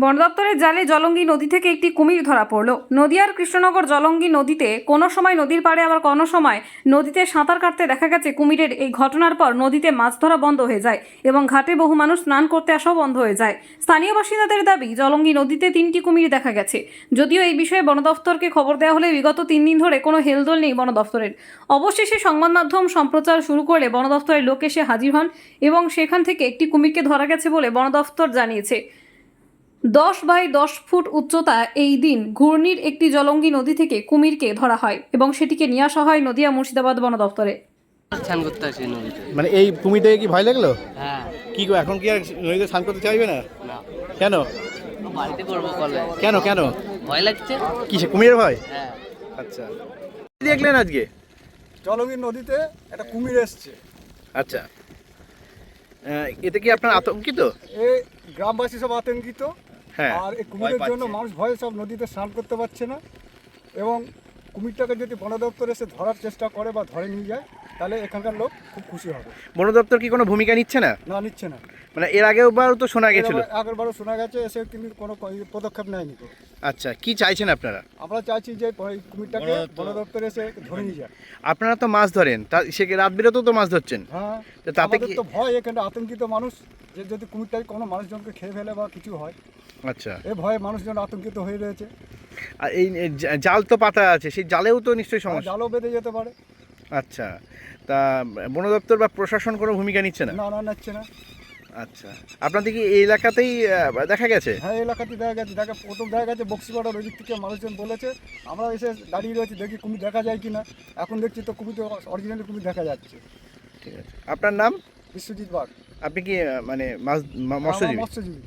বন দপ্তরের জালে জলঙ্গি নদী থেকে একটি কুমির ধরা পড়ল। নদিয়ার কৃষ্ণনগর জলঙ্গি নদীতে কোনো সময় নদীর পাড়ে আবার কোনো সময় নদীতে সাঁতার কাটতে দেখা গেছে কুমিরের। এই ঘটনার পর নদীতে মাছ ধরা বন্ধ হয়ে যায় এবং ঘাটে বহু মানুষ স্নান করতে আসাও বন্ধ হয়ে যায়। স্থানীয় বাসিন্দাদের দাবি, জলঙ্গি নদীতে 3টি কুমির দেখা গেছে। যদিও এই বিষয়ে বন দপ্তরকে খবর দেওয়া হলে বিগত 3 দিন ধরে কোনো হেলদোল নেই বন দপ্তরের। অবশেষে সংবাদ মাধ্যম সম্প্রচার শুরু করলে বন দপ্তরের লোক এসে হাজির হন এবং সেখান থেকে একটি কুমিরকে ধরা গেছে বলে বন দপ্তর জানিয়েছে। 10 বাই 10 ফুট উচ্চতা এই দিন ঘূর্ণির একটি জলঙ্গি নদী থেকে কুমিরকে ধরা হয় এবং সেটিকে নিয়ে আসা হয় নদিয়া মুর্শিদাবাদ বন দপ্তরে। স্নান করতে আসি নদীতে। মানে এই কুমির দেখে কি ভয় লাগলো? হ্যাঁ। কি গো, এখন কি আর নদীতে স্নান করতে চাইবে না? না, কেন? বাড়িতে করবো কলে। কেন কেন? ভয় লাগছে। কিসে, কুমিরের ভয়? হ্যাঁ। আচ্ছা, কি দেখলেন আজকে? জলঙ্গি নদীতে একটা কুমির এসছে। আচ্ছা, এতে কি আপনার আতঙ্কিত? এই গ্রামবাসী সব আতঙ্কিত। হ্যাঁ, আর এই কুমিরের জন্য মানুষ ভয়ে সব নদীতে স্নান করতে পারছে না। এবং কুমিরটাকে যদি বন দপ্তর এসে ধরার চেষ্টা করে বা ধরে নিয়ে যায়, তাহলে এখানকার লোক খুব খুশি হবে। বন দপ্তর কি কোনো ভূমিকা নিচ্ছে না? না, নিচ্ছে না। মানে এর আগেও তো শোনা গেছিল। আগেরবারও শোনা গেছে, এসে কিন্তু কোনো পদক্ষেপ নেয়নি তো। আচ্ছা, কি চাইছেন আপনারা? আমরা চাইছি যে এই কুমিরটাকে বন দপ্তরে এসে ধরে নিয়ে যায়। আপনারা তো মাছ ধরেন, তা সে রাত বিরেতেও তো মাছ ধরছেন। হ্যাঁ, তো তাতে আমাদের কি? তো ভয়, এখানে আতঙ্কিত মানুষ, যে যদি কুমিরটাকে কোনো মানুষজনকে খেয়ে ফেলে বা কিছু হয়, আচ্ছা, এ ভয়ে মানুষজন আতঙ্কিত হয়ে রয়েছে। আর এই জাল তো পাতা আছে, সেই জালেও তো নিশ্চয়ই আর সমস্যা। জালও বেঁধে যেতে পারে। আচ্ছা, তা বন দপ্তর বা প্রশাসন কোনো ভূমিকা নিচ্ছে না? না, না, নিচ্ছে না। আচ্ছা, আপনাদের কি এই এলাকাতেই দেখা গেছে? হ্যাঁ, এই এলাকাতে দেখা গেছে। প্রথম দেখা গেছে বক্সিপাড়ার ওই দিক থেকে মানুষজন বলেছে। আমরা এসে দাঁড়িয়ে রয়েছি, দেখি কুমির দেখা যায় কি না। এখন দেখছি তো কুমির, তো অরিজিনালি কুমির দেখা যাচ্ছে। ঠিক আছে, আপনার নাম? বিশ্বজিৎ বাগ। আপনি কি মানে মাছ মৎস্যজীবী? মৎস্যজীবী।